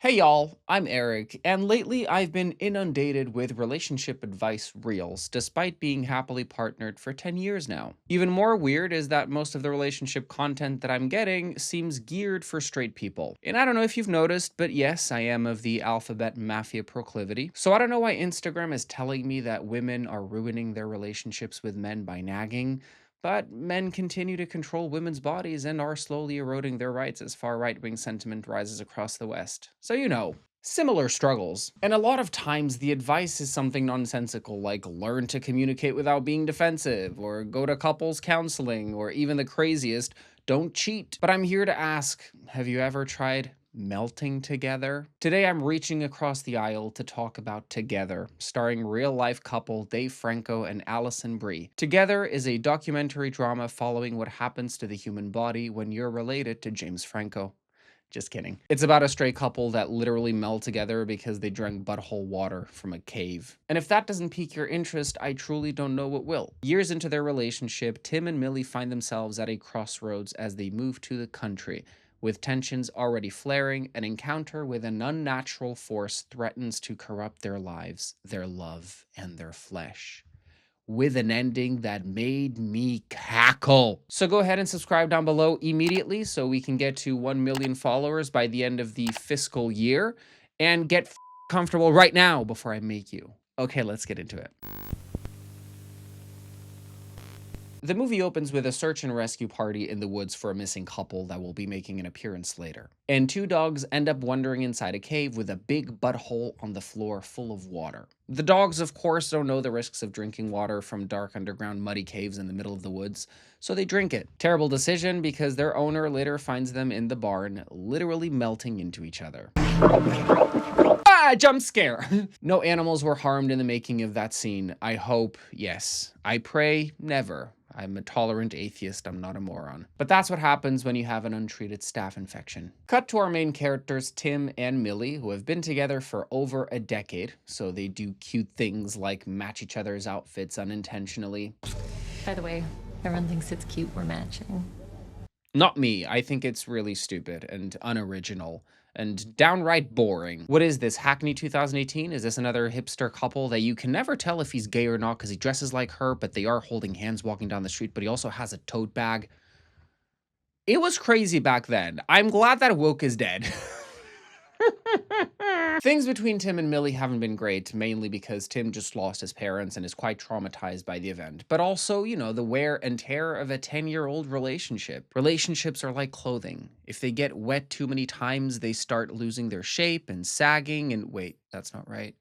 Hey y'all, I'm Eric, and lately I've been inundated with relationship advice reels, despite being happily partnered for 10 years now. Even more weird is that most of the relationship content that I'm getting seems geared for straight people. And I don't know if you've noticed, but yes, I am of the alphabet mafia proclivity. So I don't know why Instagram is telling me that women are ruining their relationships with men by nagging. But men continue to control women's bodies and are slowly eroding their rights as far right wing sentiment rises across the West. So, similar struggles. And a lot of times the advice is something nonsensical like learn to communicate without being defensive, or go to couples counseling, or even the craziest, don't cheat. But I'm here to ask, have you ever tried melting together? Today I'm reaching across the aisle to talk about Together, starring real-life couple Dave Franco and Allison Brie. Together is a documentary drama following what happens to the human body when you're related to James Franco. Just kidding. It's about a stray couple that literally meld together because they drank butthole water from a cave. And if that doesn't pique your interest, I truly don't know what will. Years into their relationship, Tim and Millie find themselves at a crossroads as they move to the country. With tensions already flaring, an encounter with an unnatural force threatens to corrupt their lives, their love, and their flesh, with an ending that made me cackle. So go ahead and subscribe down below immediately so we can get to 1 million followers by the end of the fiscal year, and get comfortable right now before I make you. Okay, let's get into it. The movie opens with a search and rescue party in the woods for a missing couple that will be making an appearance later. And two dogs end up wandering inside a cave with a big butthole on the floor full of water. The dogs, of course, don't know the risks of drinking water from dark underground muddy caves in the middle of the woods, so they drink it. Terrible decision because their owner later finds them in the barn, literally melting into each other. Ah, jump scare! No animals were harmed in the making of that scene. I hope, yes. I pray, never. I'm a tolerant atheist, I'm not a moron. But that's what happens when you have an untreated staph infection. Cut to our main characters, Tim and Millie, who have been together for over a decade, so they do cute things like match each other's outfits unintentionally. By the way, everyone thinks it's cute we're matching. Not me. I think it's really stupid and unoriginal and downright boring. What is this, Hackney 2018? Is this another hipster couple that you can never tell if he's gay or not because he dresses like her, but they are holding hands walking down the street, but he also has a tote bag? It was crazy back then. I'm glad that woke is dead. Things between Tim and Millie haven't been great, mainly because Tim just lost his parents and is quite traumatized by the event. But also, the wear and tear of a 10-year-old relationship. Relationships are like clothing. If they get wet too many times, they start losing their shape and sagging and wait, that's not right.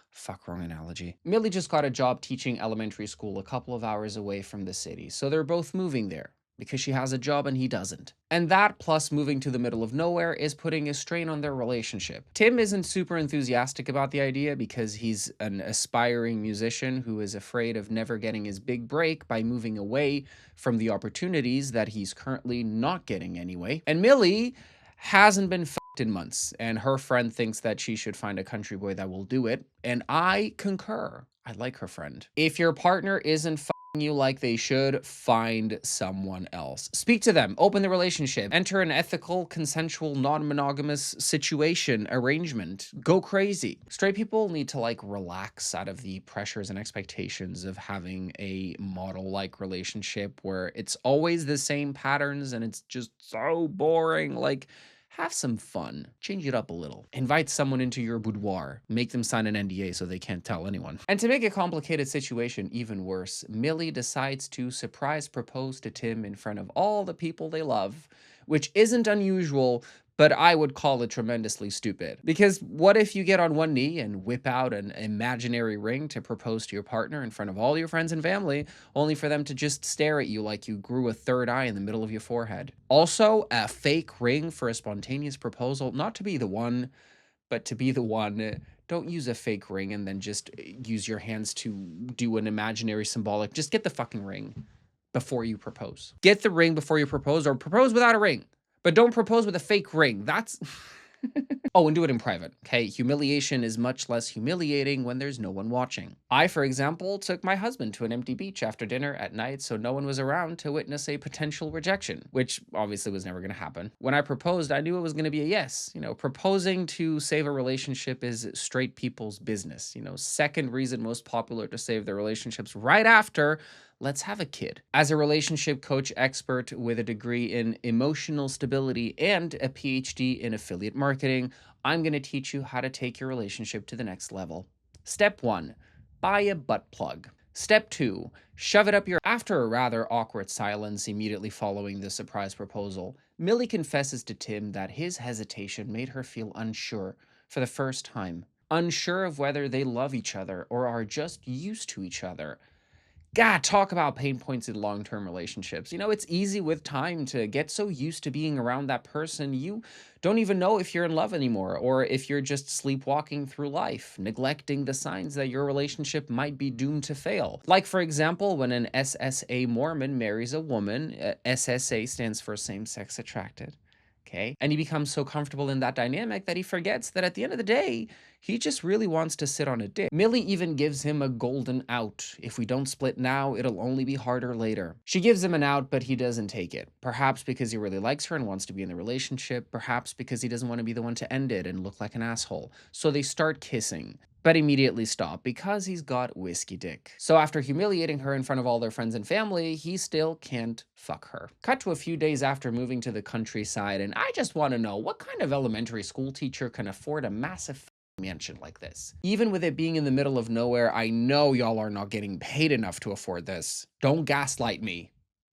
Fuck, wrong analogy. Millie just got a job teaching elementary school a couple of hours away from the city, so they're both moving there because she has a job and he doesn't. And that, plus moving to the middle of nowhere, is putting a strain on their relationship. Tim isn't super enthusiastic about the idea because he's an aspiring musician who is afraid of never getting his big break by moving away from the opportunities that he's currently not getting anyway. And Millie hasn't been fucked in months, and her friend thinks that she should find a country boy that will do it, and I concur. I like her friend. If your partner isn't you like they should, find someone else. Speak to them, open the relationship, enter an ethical, consensual, non-monogamous situation, arrangement. Go crazy. Straight people need to relax out of the pressures and expectations of having a model-like relationship where it's always the same patterns and it's just so boring. Have some fun. Change it up a little. Invite someone into your boudoir. Make them sign an NDA so they can't tell anyone. And to make a complicated situation even worse, Millie decides to surprise propose to Tim in front of all the people they love, which isn't unusual, but I would call it tremendously stupid. Because what if you get on one knee and whip out an imaginary ring to propose to your partner in front of all your friends and family, only for them to just stare at you like you grew a third eye in the middle of your forehead? Also, a fake ring for a spontaneous proposal, not to be the one, but to be the one. Don't use a fake ring and then just use your hands to do an imaginary symbolic. Just get the fucking ring before you propose. Get the ring before you propose, or propose without a ring. But don't propose with a fake ring. That's Oh, and do it in private, okay? Humiliation is much less humiliating when there's no one watching. I, for example, took my husband to an empty beach after dinner at night so no one was around to witness a potential rejection, which obviously was never gonna happen. When I proposed, I knew it was gonna be a yes. Proposing to save a relationship is straight people's business. Second reason most popular to save their relationships right after, let's have a kid. As a relationship coach expert with a degree in emotional stability and a PhD in affiliate marketing, I'm going to teach you how to take your relationship to the next level. Step 1, buy a butt plug. Step 2, shove it up your. After a rather awkward silence immediately following the surprise proposal, Millie confesses to Tim that his hesitation made her feel unsure for the first time. Unsure of whether they love each other or are just used to each other. God, talk about pain points in long term relationships. It's easy with time to get so used to being around that person, you don't even know if you're in love anymore or if you're just sleepwalking through life, neglecting the signs that your relationship might be doomed to fail. Like, for example, when an SSA Mormon marries a woman, SSA stands for same sex attracted. Okay. And he becomes so comfortable in that dynamic that he forgets that at the end of the day, he just really wants to sit on a dick. Millie even gives him a golden out. If we don't split now, it'll only be harder later. She gives him an out, but he doesn't take it. Perhaps because he really likes her and wants to be in the relationship. Perhaps because he doesn't want to be the one to end it and look like an asshole. So they start kissing, but immediately stop because he's got whiskey dick. So after humiliating her in front of all their friends and family, he still can't fuck her. Cut to a few days after moving to the countryside, and I just want to know, what kind of elementary school teacher can afford a massive mansion like this? Even with it being in the middle of nowhere, I know y'all are not getting paid enough to afford this. Don't gaslight me,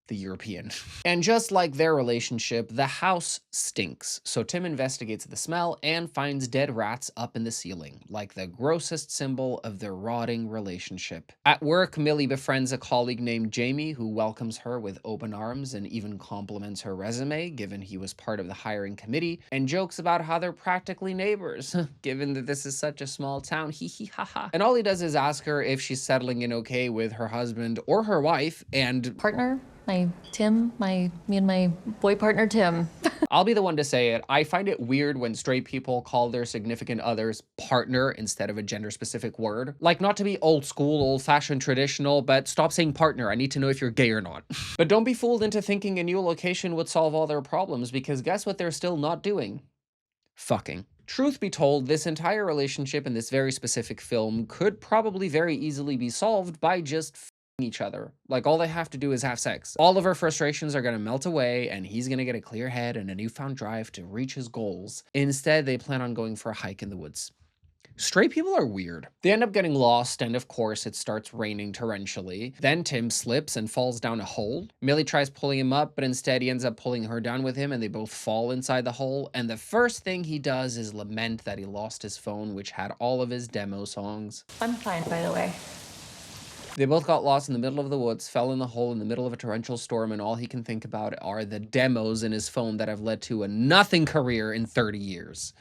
the European. And just like their relationship, the house stinks. So Tim investigates the smell and finds dead rats up in the ceiling, like the grossest symbol of their rotting relationship. At work, Millie befriends a colleague named Jamie who welcomes her with open arms and even compliments her resume, given he was part of the hiring committee, and jokes about how they're practically neighbors, given that this is such a small town, hee hee ha ha. And all he does is ask her if she's settling in okay with her husband or her wife, and Partner, me and my boy partner, Tim. I'll be the one to say it. I find it weird when straight people call their significant others partner instead of a gender specific word. Like, not to be old school, old fashioned, traditional, but stop saying partner. I need to know if you're gay or not. But don't be fooled into thinking a new location would solve all their problems, because guess what they're still not doing? Fucking. Truth be told, this entire relationship in this very specific film could probably very easily be solved by just each other. Like, all they have to do is have sex. All of her frustrations are going to melt away and he's going to get a clear head and a newfound drive to reach his goals. Instead, they plan on going for a hike in the woods. Straight people are weird. They end up getting lost, and of course, it starts raining torrentially. Then Tim slips and falls down a hole. Millie tries pulling him up, but instead he ends up pulling her down with him, and they both fall inside the hole. And the first thing he does is lament that he lost his phone, which had all of his demo songs. I'm fine, by the way. They both got lost in the middle of the woods, fell in the hole in the middle of a torrential storm, and all he can think about are the demos in his phone that have led to a nothing career in 30 years.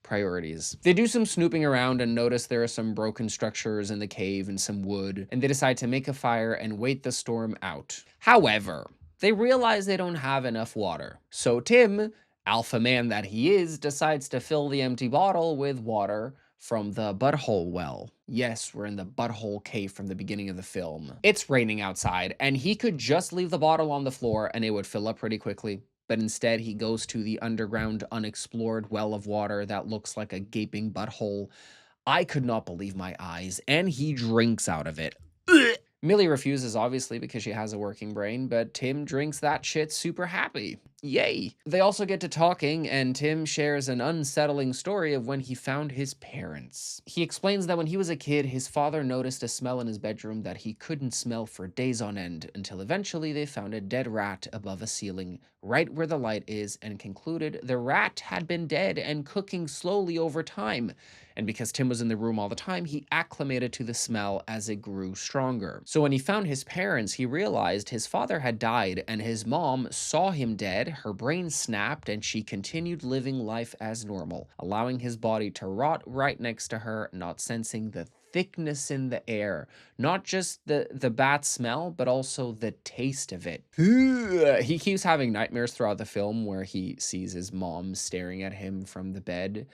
Priorities. They do some snooping around and notice there are some broken structures in the cave and some wood, and they decide to make a fire and wait the storm out. However, they realize they don't have enough water. So Tim, alpha man that he is, decides to fill the empty bottle with water from the butthole well. Yes, we're in the butthole cave from the beginning of the film. It's raining outside, and he could just leave the bottle on the floor and it would fill up pretty quickly. But instead, he goes to the underground, unexplored well of water that looks like a gaping butthole. I could not believe my eyes, and he drinks out of it. Millie refuses, obviously, because she has a working brain, but Tim drinks that shit super happy. Yay! They also get to talking, and Tim shares an unsettling story of when he found his parents. He explains that when he was a kid, his father noticed a smell in his bedroom that he couldn't smell for days on end, until eventually they found a dead rat above a ceiling, right where the light is, and concluded the rat had been dead and cooking slowly over time. And because Tim was in the room all the time, he acclimated to the smell as it grew stronger. So when he found his parents, he realized his father had died, and his mom saw him dead, her brain snapped, and she continued living life as normal, allowing his body to rot right next to her, not sensing the thickness in the air. Not just the bad smell, but also the taste of it. He keeps having nightmares throughout the film where he sees his mom staring at him from the bed.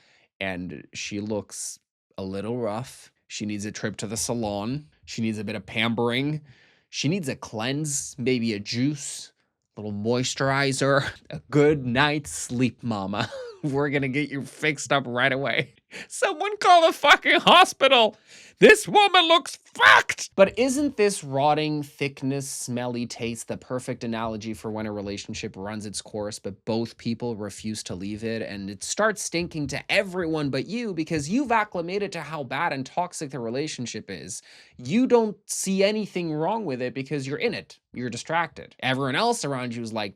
and she looks a little rough. She needs a trip to the salon. She needs a bit of pampering. She needs a cleanse, maybe a juice, a little moisturizer, a good night's sleep, mama. We're gonna get you fixed up right away. Someone call the fucking hospital. This woman looks fucked. But isn't this rotting, thickness, smelly taste the perfect analogy for when a relationship runs its course, but both people refuse to leave it, and it starts stinking to everyone but you because you've acclimated to how bad and toxic the relationship is. You don't see anything wrong with it because you're in it. You're distracted. Everyone else around you is like,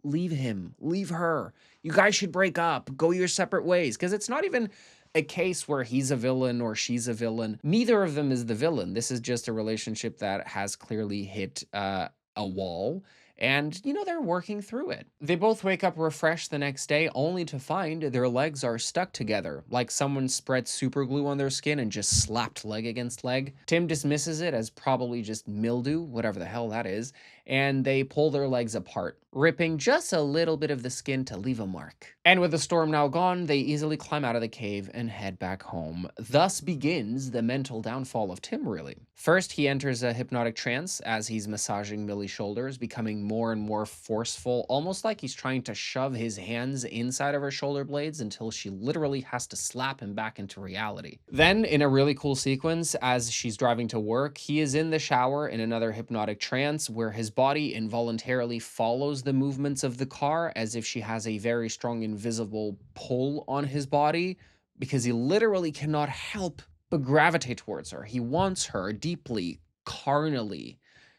leave him, leave her. You guys should break up, go your separate ways. Because it's not even a case where he's a villain or she's a villain. Neither of them is the villain. This is just a relationship that has clearly hit a wall. And, they're working through it. They both wake up refreshed the next day, only to find their legs are stuck together, like someone spread super glue on their skin and just slapped leg against leg. Tim dismisses it as probably just mildew, whatever the hell that is, and they pull their legs apart, ripping just a little bit of the skin to leave a mark. And with the storm now gone, they easily climb out of the cave and head back home. Thus begins the mental downfall of Tim, really. First, he enters a hypnotic trance as he's massaging Millie's shoulders, becoming more and more forceful, almost like he's trying to shove his hands inside of her shoulder blades until she literally has to slap him back into reality. Then, in a really cool sequence, as she's driving to work, he is in the shower in another hypnotic trance where his body involuntarily follows the movements of the car as if she has a very strong invisible pull on his body, because he literally cannot help but gravitate towards her. He wants her deeply, carnally.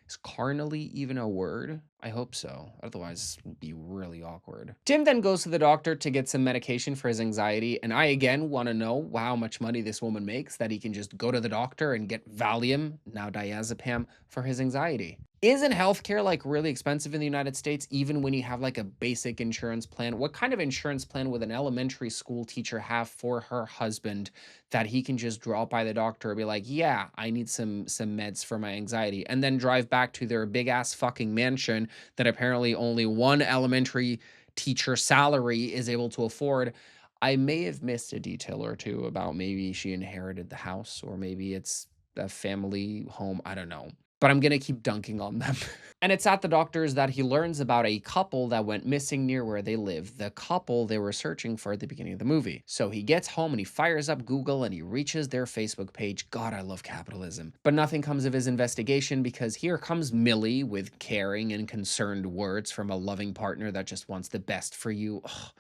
Is carnally even a word? I hope so. Otherwise, it would be really awkward. Tim then goes to the doctor to get some medication for his anxiety, and I again want to know how much money this woman makes that he can just go to the doctor and get Valium, now diazepam, for his anxiety. Isn't healthcare like really expensive in the United States, even when you have like a basic insurance plan? What kind of insurance plan would an elementary school teacher have for her husband that he can just drop by the doctor and be like, yeah, I need some meds for my anxiety, and then drive back to their big ass fucking mansion that apparently only one elementary teacher salary is able to afford? I may have missed a detail or two about maybe she inherited the house, or maybe it's a family home. I don't know. But I'm gonna keep dunking on them. And it's at the doctor's that he learns about a couple that went missing near where they live, the couple they were searching for at the beginning of the movie. So he gets home and he fires up Google and he reaches their Facebook page. God, I love capitalism. But nothing comes of his investigation because here comes Millie with caring and concerned words from a loving partner that just wants the best for you. Ugh.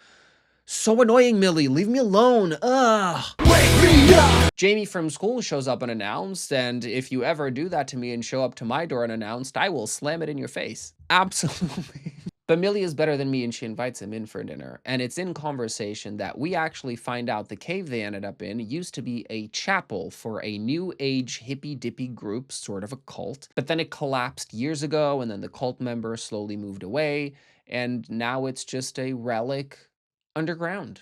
So annoying, Millie. Leave me alone. Ugh. Wake me up! Jamie from school shows up unannounced, and if you ever do that to me and show up to my door unannounced, I will slam it in your face. Absolutely. But Millie is better than me, and she invites him in for dinner. And it's in conversation that we actually find out the cave they ended up in used to be a chapel for a new age hippy-dippy group, sort of a cult. But then it collapsed years ago, and then the cult members slowly moved away, and now it's just a relic underground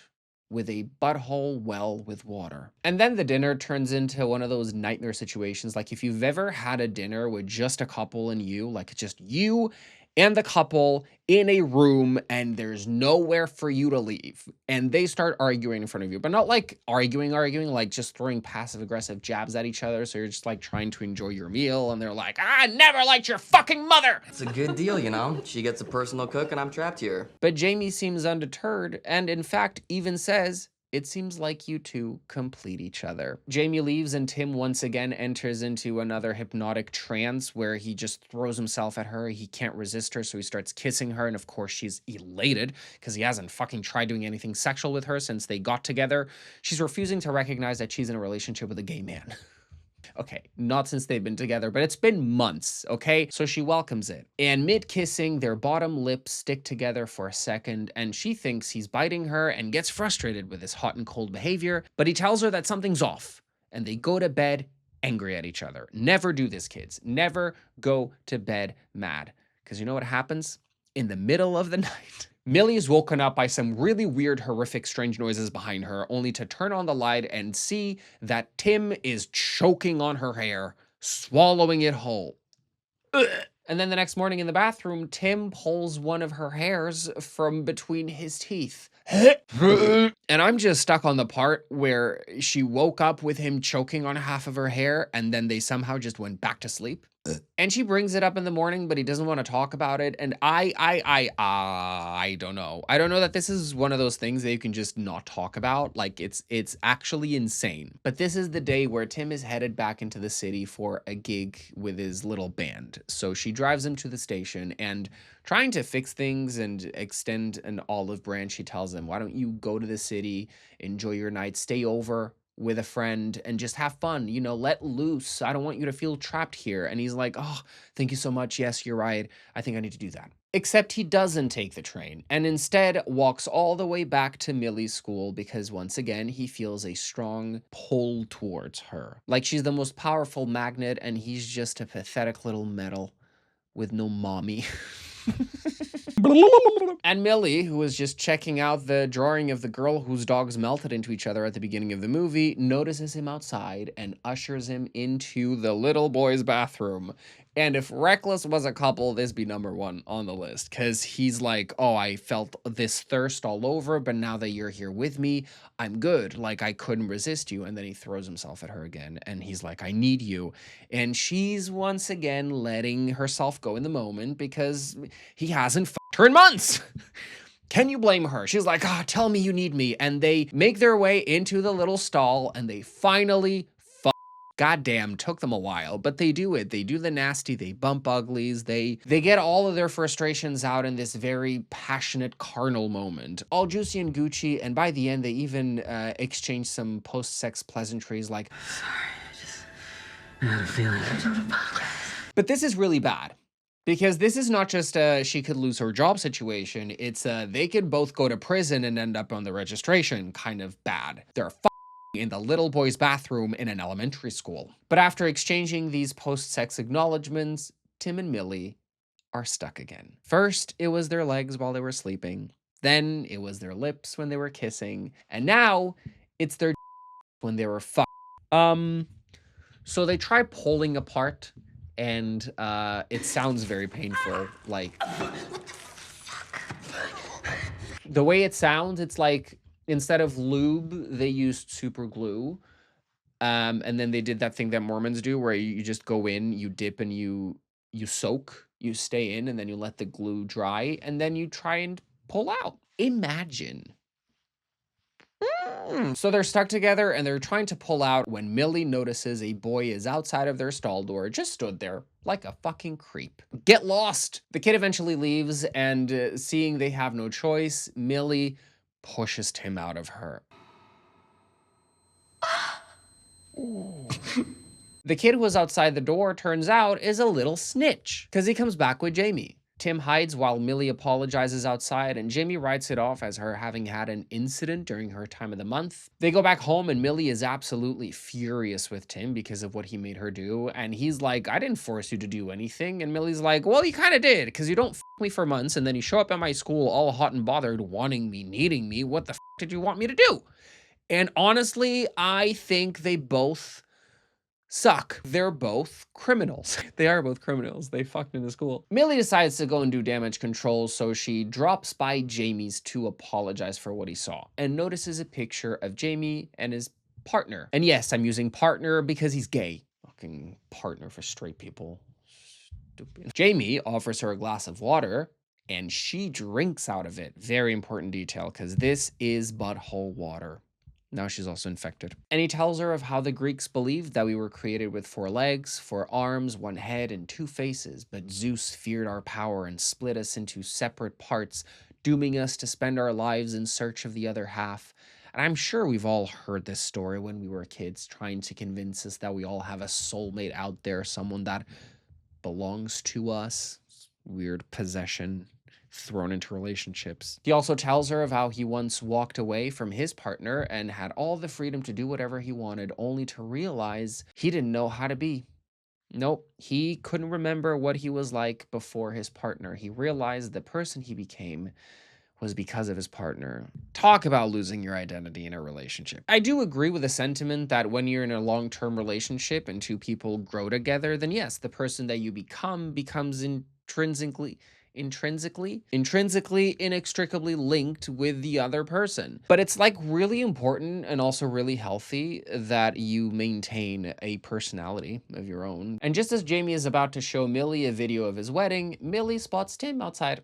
with a butthole well with water. And then the dinner turns into one of those nightmare situations. Like if you've ever had a dinner with just a couple and you, like just you and the couple in a room and there's nowhere for you to leave, and they start arguing in front of you, but not like arguing, like just throwing passive aggressive jabs at each other. So you're just like trying to enjoy your meal and they're like, I never liked your fucking mother. It's a good deal, you know? She gets a personal cook and I'm trapped here. But Jamie seems undeterred and in fact even says, it seems like you two complete each other. Jamie leaves and Tim once again enters into another hypnotic trance where he just throws himself at her. He can't resist her, so he starts kissing her. And of course, she's elated because he hasn't fucking tried doing anything sexual with her since they got together. She's refusing to recognize that she's in a relationship with a gay man. Okay, not since they've been together, but it's been months, okay? So she welcomes it. And mid-kissing, their bottom lips stick together for a second, and she thinks he's biting her and gets frustrated with his hot and cold behavior, but he tells her that something's off, and they go to bed angry at each other. Never do this, kids. Never go to bed mad. Because you know what happens? In the middle of the night, Millie is woken up by some really weird, horrific, strange noises behind her, only to turn on the light and see that Tim is choking on her hair, swallowing it whole. Ugh. And then the next morning in the bathroom, Tim pulls one of her hairs from between his teeth. And I'm just stuck on the part where she woke up with him choking on half of her hair, and then they somehow just went back to sleep. And she brings it up in the morning, but he doesn't want to talk about it. And I don't know. I don't know that this is one of those things that you can just not talk about. Like it's actually insane. But this is the day where Tim is headed back into the city for a gig with his little band. So she drives him to the station, and trying to fix things and extend an olive branch, she tells him, "Why don't you go to the city, enjoy your night, stay over with a friend and just have fun, you know, let loose. I don't want you to feel trapped here." And he's like, "Oh, thank you so much. Yes, you're right. I think I need to do that." Except he doesn't take the train and instead walks all the way back to Millie's school because once again, he feels a strong pull towards her. Like she's the most powerful magnet and he's just a pathetic little metal with no mommy. And Millie, who was just checking out the drawing of the girl whose dogs melted into each other at the beginning of the movie, notices him outside and ushers him into the little boy's bathroom. And if Reckless was a couple, this be number one on the list. Because he's like, "Oh, I felt this thirst all over, but now that you're here with me, I'm good. Like, I couldn't resist you." And then he throws himself at her again. And he's like, "I need you." And she's once again letting herself go in the moment because he hasn't fucked her in months. Can you blame her? She's like, "Ah, tell me you need me." And they make their way into the little stall and they finally fuck. Goddamn, took them a while, but they do it. They do the nasty, they bump uglies, they get all of their frustrations out in this very passionate carnal moment. All juicy and Gucci, and by the end they even exchange some post-sex pleasantries like, I had a feeling. but this is really bad. Because this is not just she could lose her job situation, it's they could both go to prison and end up on the registration kind of bad. They're in the little boy's bathroom in an elementary school. But after exchanging these post-sex acknowledgements, Tim and Millie are stuck again. First, it was their legs while they were sleeping. Then it was their lips when they were kissing. And now it's their when they were so they try pulling apart and it sounds very painful. Like the way it sounds, it's like instead of lube, they used super glue. And then they did that thing that Mormons do where you just go in, you dip and you soak, you stay in and then you let the glue dry and then you try and pull out. Imagine. So they're stuck together and they're trying to pull out when Millie notices a boy is outside of their stall door, just stood there like a fucking creep. Get lost! The kid eventually leaves and seeing they have no choice, Millie pushes Tim out of her. The kid who was outside the door, turns out, is a little snitch, because he comes back with Jamie. Tim hides while Millie apologizes outside, and Jamie writes it off as her having had an incident during her time of the month. They go back home, and Millie is absolutely furious with Tim because of what he made her do, and he's like, "I didn't force you to do anything," and Millie's like, "Well, you kind of did, because you don't f me for months, and then you show up at my school all hot and bothered, wanting me, needing me. What the f did you want me to do?" And honestly, I think they both suck. They're both criminals. They are both criminals. They fucked into school. Millie decides to go and do damage control, so she drops by Jamie's to apologize for what he saw and notices a picture of Jamie and his partner. And yes, I'm using partner because he's gay. Fucking partner for straight people. Stupid. Jamie offers her a glass of water and she drinks out of it. Very important detail because this is butthole water. Now she's also infected. And he tells her of how the Greeks believed that we were created with 4 legs, 4 arms, 1 head, and 2 faces, but Zeus feared our power and split us into separate parts, dooming us to spend our lives in search of the other half. And I'm sure we've all heard this story when we were kids, trying to convince us that we all have a soulmate out there, someone that belongs to us. Weird possession thrown into relationships. He also tells her of how he once walked away from his partner and had all the freedom to do whatever he wanted, only to realize he didn't know how to be. Nope, he couldn't remember what he was like before his partner. He realized the person he became was because of his partner. Talk about losing your identity in a relationship. I do agree with the sentiment that when you're in a long-term relationship and 2 people grow together, then yes, the person that you become becomes intrinsically, inextricably linked with the other person. But it's like really important and also really healthy that you maintain a personality of your own. And just as Jamie is about to show Millie a video of his wedding, Millie spots Tim outside.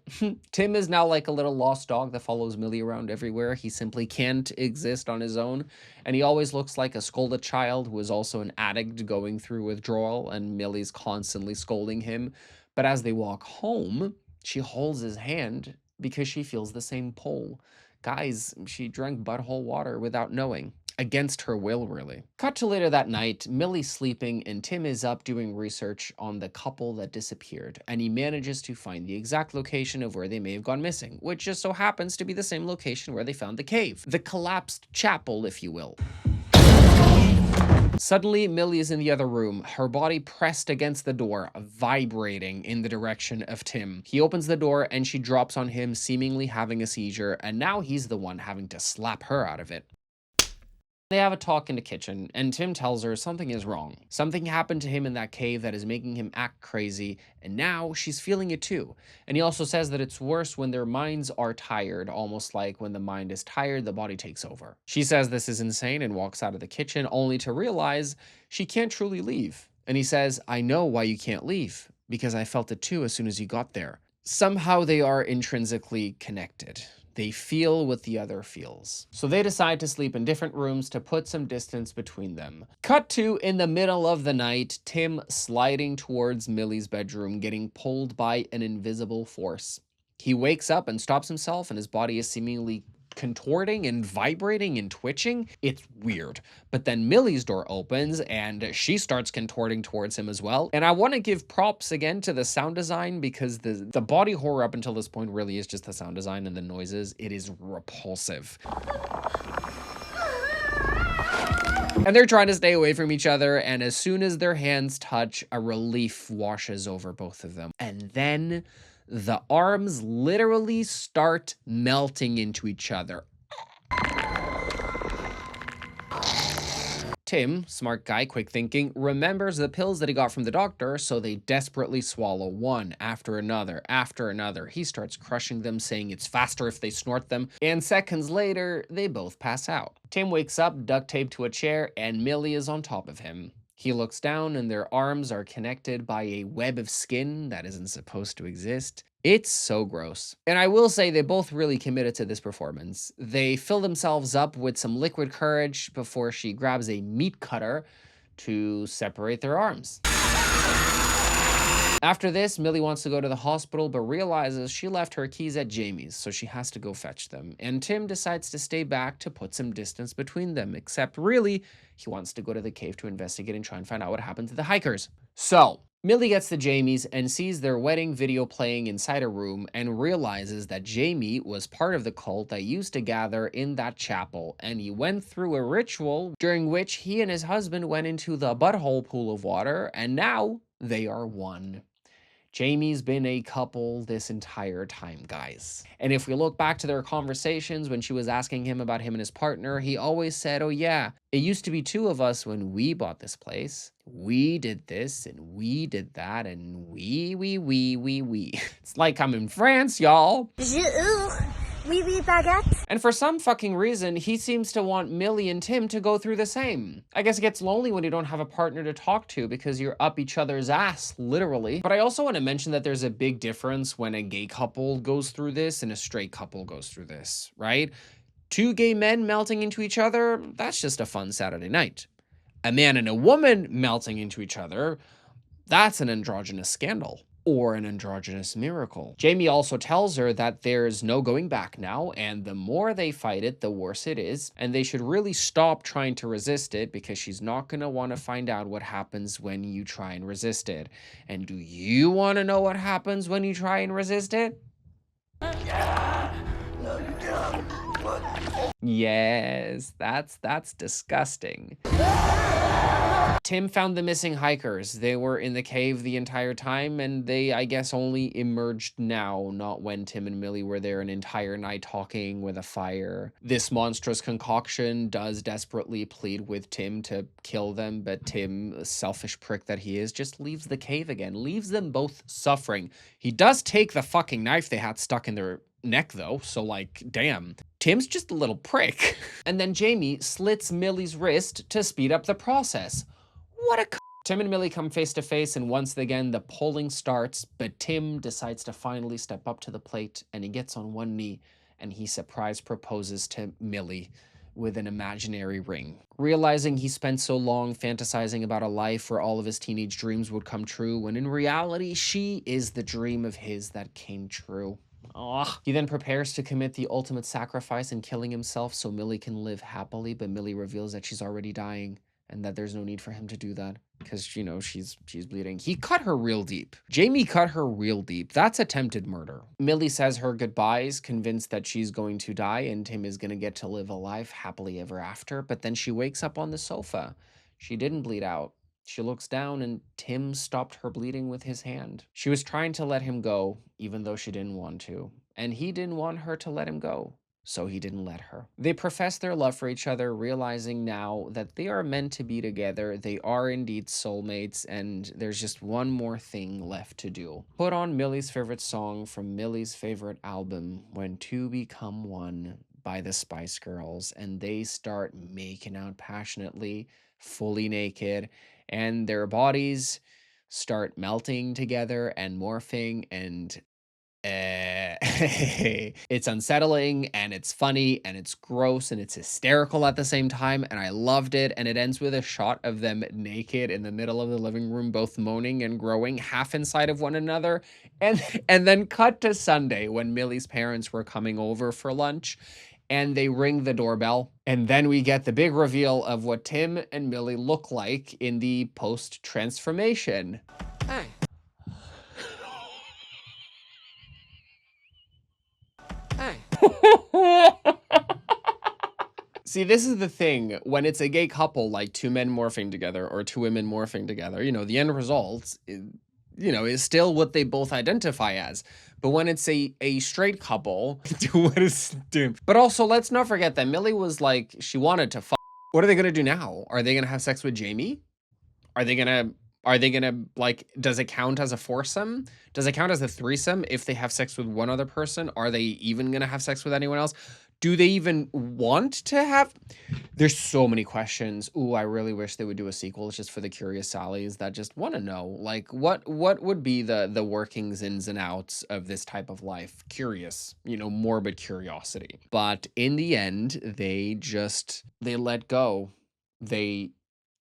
Tim is now like a little lost dog that follows Millie around everywhere. He simply can't exist on his own. And he always looks like a scolded child who is also an addict going through withdrawal, and Millie's constantly scolding him. But as they walk home, she holds his hand because she feels the same pull. Guys, she drank butthole water without knowing. Against her will, really. Cut to later that night, Millie's sleeping and Tim is up doing research on the couple that disappeared, and he manages to find the exact location of where they may have gone missing, which just so happens to be the same location where they found the cave. The collapsed chapel, if you will. Suddenly, Millie is in the other room, her body pressed against the door, vibrating in the direction of Tim. He opens the door and she drops on him, seemingly having a seizure, and now he's the one having to slap her out of it. They have a talk in the kitchen, and Tim tells her something is wrong. Something happened to him in that cave that is making him act crazy, and now she's feeling it too. And he also says that it's worse when their minds are tired, almost like when the mind is tired, the body takes over. She says this is insane and walks out of the kitchen, only to realize she can't truly leave. And he says, I know why you can't leave, because I felt it too as soon as you got there. Somehow they are intrinsically connected. They feel what the other feels. So they decide to sleep in different rooms to put some distance between them. Cut to, in the middle of the night, Tim sliding towards Millie's bedroom, getting pulled by an invisible force. He wakes up and stops himself, and his body is seemingly contorting and vibrating and twitching. It's weird. But then Millie's door opens and she starts contorting towards him as well. And I want to give props again to the sound design, because the body horror up until this point really is just the sound design and the noises. It is repulsive. And they're trying to stay away from each other, and as soon as their hands touch, a relief washes over both of them. And then the arms literally start melting into each other. Tim, smart guy, quick thinking, remembers the pills that he got from the doctor, so they desperately swallow one after another, after another. He starts crushing them, saying it's faster if they snort them, and seconds later, they both pass out. Tim wakes up, duct taped to a chair, and Millie is on top of him. He looks down and their arms are connected by a web of skin that isn't supposed to exist. It's so gross. And I will say they both really committed to this performance. They fill themselves up with some liquid courage before she grabs a meat cutter to separate their arms. After this, Millie wants to go to the hospital, but realizes she left her keys at Jamie's, so she has to go fetch them. And Tim decides to stay back to put some distance between them, except really, he wants to go to the cave to investigate and try and find out what happened to the hikers. So, Millie gets to Jamie's and sees their wedding video playing inside a room and realizes that Jamie was part of the cult that used to gather in that chapel, and he went through a ritual during which he and his husband went into the butthole pool of water, and now they are one. Jamie's been a couple this entire time, guys. And if we look back to their conversations when she was asking him about him and his partner, he always said, oh yeah, it used to be two of us when we bought this place. We did this and we did that and we. It's like I'm in France, y'all. Oui, baguette. And for some fucking reason, he seems to want Millie and Tim to go through the same. I guess it gets lonely when you don't have a partner to talk to because you're up each other's ass, literally. But I also want to mention that there's a big difference when a gay couple goes through this and a straight couple goes through this, right? Two gay men melting into each other, that's just a fun Saturday night. A man and a woman melting into each other, that's an androgynous scandal. Or an androgynous miracle. Jamie also tells her that there's no going back now, and the more they fight it, the worse it is, and they should really stop trying to resist it because she's not going to want to find out what happens when you try and resist it. And do you want to know what happens when you try and resist it? Yes, that's disgusting. Tim found the missing hikers. They were in the cave the entire time, and they, I guess, only emerged now, not when Tim and Millie were there an entire night talking with a fire. This monstrous concoction does desperately plead with Tim to kill them, but Tim, selfish prick that he is, just leaves the cave again, leaves them both suffering. He does take the fucking knife they had stuck in their neck, though, so, like, damn. Tim's just a little prick. And then Jamie slits Millie's wrist to speed up the process. What a Tim and Millie come face to face, and once again the pulling starts, but Tim decides to finally step up to the plate, and he gets on one knee, and he surprise proposes to Millie with an imaginary ring. Realizing he spent so long fantasizing about a life where all of his teenage dreams would come true, when in reality, she is the dream of his that came true. Ugh. He then prepares to commit the ultimate sacrifice in killing himself so Millie can live happily, but Millie reveals that she's already dying and that there's no need for him to do that because, you know, she's bleeding. He cut her real deep. Jamie cut her real deep. That's attempted murder. Millie says her goodbyes, convinced that she's going to die and Tim is going to get to live a life happily ever after, but then she wakes up on the sofa. She didn't bleed out. She looks down and Tim stopped her bleeding with his hand. She was trying to let him go, even though she didn't want to. And he didn't want her to let him go, so he didn't let her. They profess their love for each other, realizing now that they are meant to be together. They are indeed soulmates, and there's just one more thing left to do. Put on Millie's favorite song from Millie's favorite album, When Two Become One, by the Spice Girls, and they start making out passionately, fully naked, and their bodies start melting together and morphing, and it's unsettling and it's funny and it's gross and it's hysterical at the same time, and I loved it. And it ends with a shot of them naked in the middle of the living room, both moaning and growing half inside of one another, and then cut to Sunday when Millie's parents were coming over for lunch, and they ring the doorbell, and then we get the big reveal of what Tim and Millie look like in the post-transformation. Hey. Hey. See, this is the thing. When it's a gay couple, like two men morphing together or two women morphing together, you know, the end result, is still what they both identify as. But when it's a straight couple, what is doing? But also, let's not forget that Millie was like, she wanted to fuck. What are they gonna do now? Are they gonna have sex with Jamie? Are they gonna, like, does it count as a foursome? Does it count as a threesome if they have sex with one other person? Are they even gonna have sex with anyone else? Do they even want to have? There's so many questions. Ooh, I really wish they would do a sequel just for the curious Sallies that just want to know, like, what would be the workings, ins and outs of this type of life? Curious, morbid curiosity. But in the end, they let go. They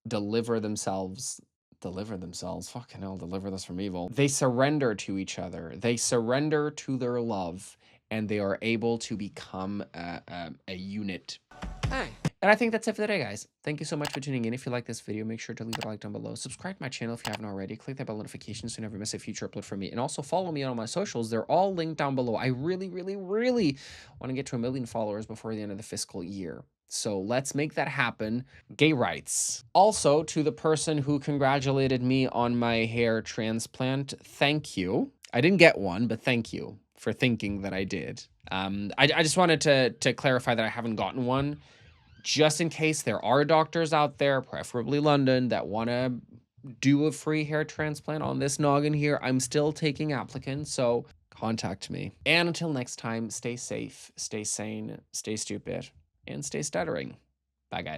deliver themselves, fucking hell, deliver us from evil. They surrender to each other. They surrender to their love, and they are able to become a unit. Hey. And I think that's it for today, guys. Thank you so much for tuning in. If you like this video, make sure to leave a like down below. Subscribe to my channel if you haven't already. Click that bell notification so you never miss a future upload from me. And also follow me on all my socials. They're all linked down below. I really, really, really want to get to 1 million followers before the end of the fiscal year. So let's make that happen. Gay rights. Also, to the person who congratulated me on my hair transplant, thank you. I didn't get one, but thank you for thinking that I did. I just wanted to clarify that I haven't gotten one, just in case there are doctors out there, preferably London, that want to do a free hair transplant on this noggin here. I'm still taking applicants, so contact me. And until next time, stay safe, stay sane, stay stupid, and stay stuttering. Bye, guys.